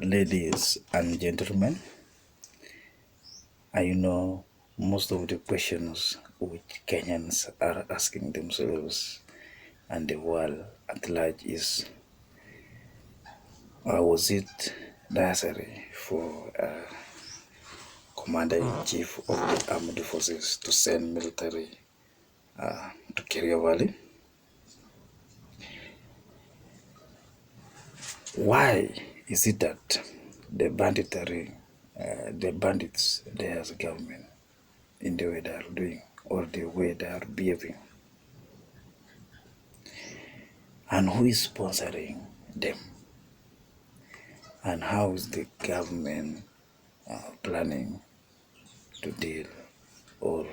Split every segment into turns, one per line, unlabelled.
Ladies and gentlemen, I know most of the questions which Kenyans are asking themselves and the world at large is was it necessary for Commander-in-Chief of the Armed Forces to send military to Kerio Valley? Why is it that the bandits, they as a government, in the way they are doing or the way they are behaving, and who is sponsoring them, and how is the government planning to deal or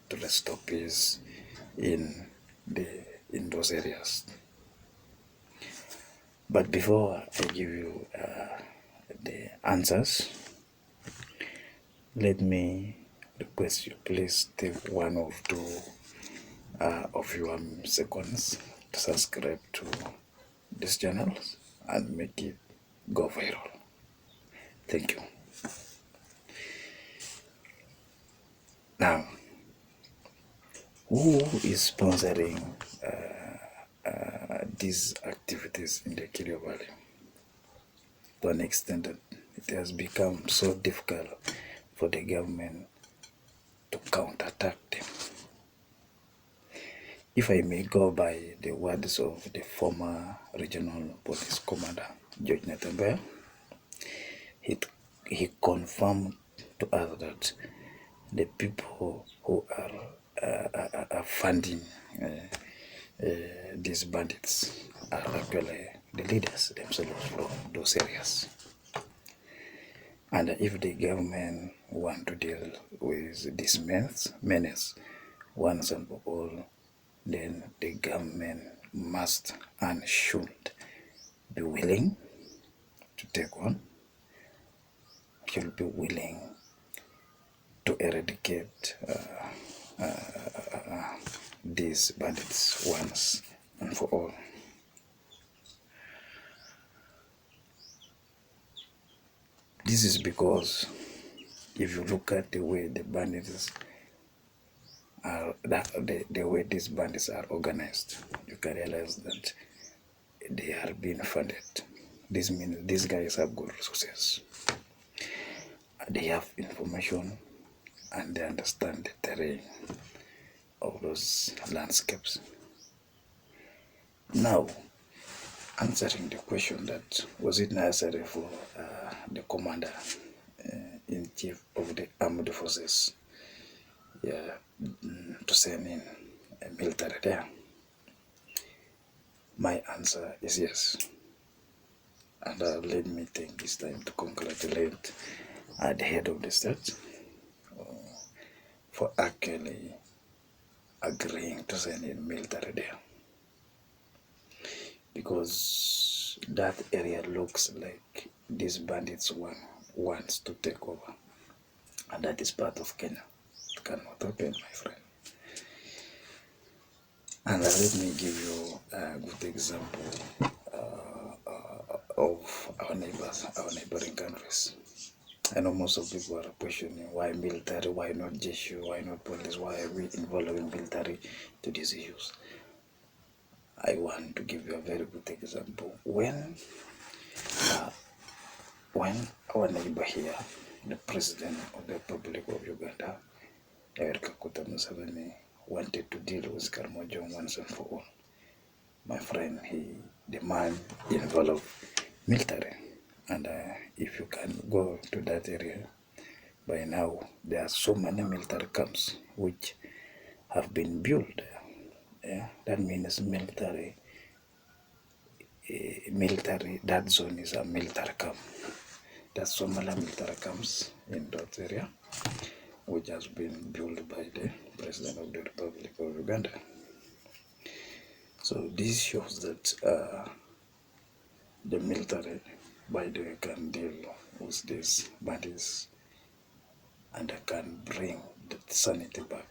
to restore peace in the in those areas? But before I give you the answers, let me request you please take one or two of your seconds to subscribe to this channel and make it go viral. Thank you. Now, who is sponsoring these activities in the Kerio Valley? To an extent that it has become so difficult for the government to counterattack them. If I may go by the words of the former regional police commander, George Natembea, he confirmed to us that the people who are funding these bandits are actually the leaders themselves from those areas. And if the government want to deal with this menace once and for all, then the government must and should be willing to take on, should be willing to eradicate these bandits once and for all. This is because if you look at the way the bandits are, the way these bandits are organized, you can realize that they are being funded. This means these guys have good resources. They have information and they understand the terrain of those landscapes. Now, answering the question that was it necessary for the commander in chief of the armed forces to send in a military there? My answer is yes. And let me take this time to congratulate the head of the state for actually agreeing to send in military there. Because that area looks like these bandits wants to take over. And that is part of Kenya. It cannot happen, my friend. And let me give you a good example of our neighbors, our neighboring countries. I know most of people are questioning why military, why not JSU, why not police, why are we involving military to these issues? I want to give you a very good example. When our neighbor here, the President of the Republic of Uganda, Museveni, wanted to deal with Karamojo once and for all, my friend, the man involved military. And if you can go to that area, by now there are so many military camps which have been built there. Yeah, that means military, that zone is a military camp. There's so many military camps in that area, which has been built by the President of the Republic of Uganda. So this shows that the military, by the way, can deal with these bandits and can bring the sanity back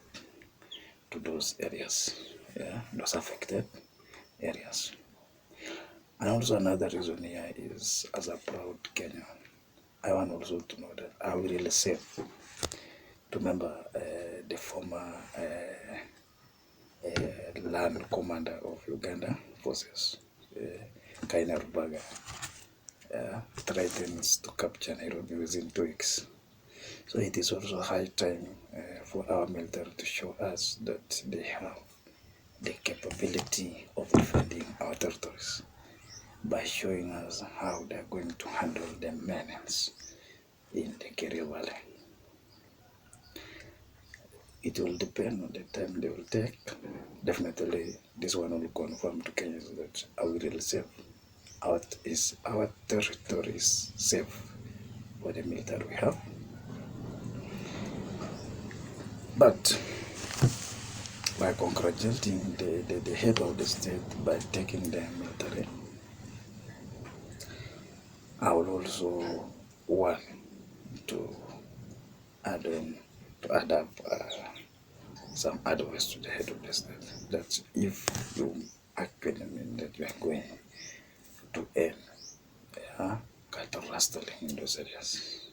to those areas, those affected areas. And also another reason here is, as a proud Kenyan, I want also to know that are we really safe? Remember the former land commander of Uganda forces, Kainerugaba, threatens to capture Nairobi within 2 weeks. So it is also high time for our military to show us that they have the capability of defending our territories by showing us how they are going to handle the menace in the Kerio Valley. It will depend on the time they will take. Definitely, this one will confirm to Kenyans that are we really safe? Our territory is safe for the military we have. But by congratulating the head of the state by taking the military, I will also want to add up some advice to the head of the state that if you actually mean that you are going to end cattle rustling in those areas,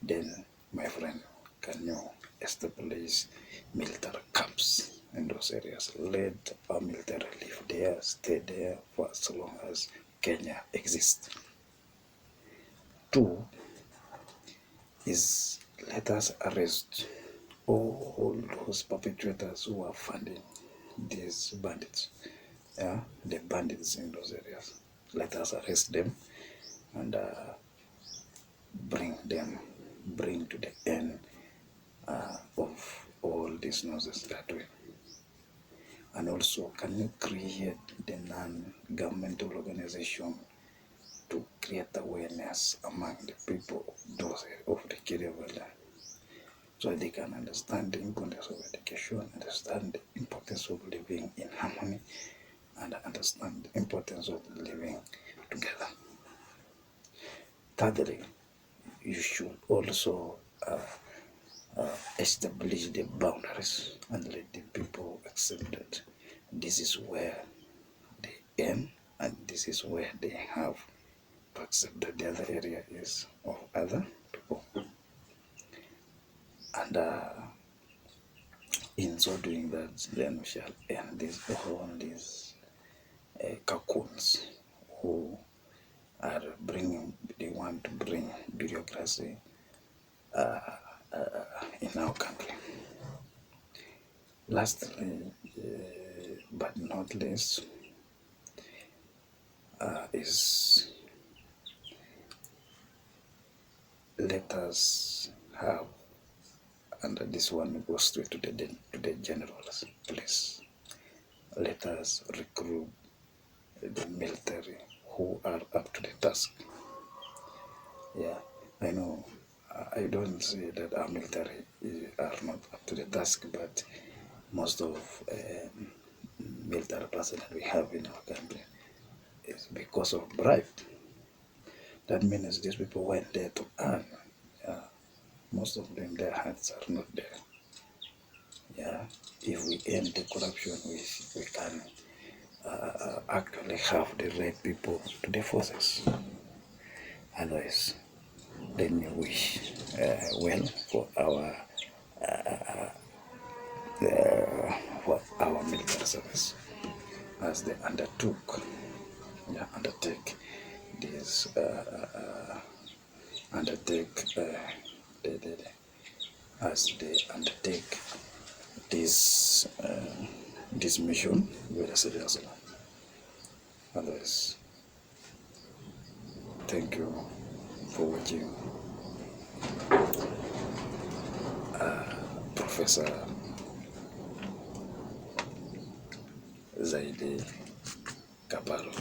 then my friend, can you establish military camps in those areas? Let our military live there, stay there for as long as Kenya exists. 2 is let us arrest all those perpetrators who are funding these bandits, the bandits in those areas. Let us arrest them and bring to the end of all these nonsense they are doing. And also, can you create the non-governmental organization to create awareness among the people of the Kerio Valley, so they can understand the importance of education, understand the importance of living in harmony, and understand the importance of living together. Thirdly, you should also establish the boundaries and let the people accept that this is where they end and this is where they have to accept that the other area is of other people. And in so doing that, then we shall end all these cocoons who are they want to bring bureaucracy in our country. Lastly, but not least, is let us have, and this one goes straight to the generals, please. Let us recruit the military who are up to the task. Yeah, I know. I don't say that our military are not up to the task, but most of military personnel we have in our country is because of bribe. That means these people went there to earn. Most of them, their hearts are not there. Yeah, if we end the corruption, we can actually have the right people to the forces. Otherwise, let me wish well for our military service as they undertake this this mission very seriously. Otherwise, thank you for watching Professor Zaidi Kabalo.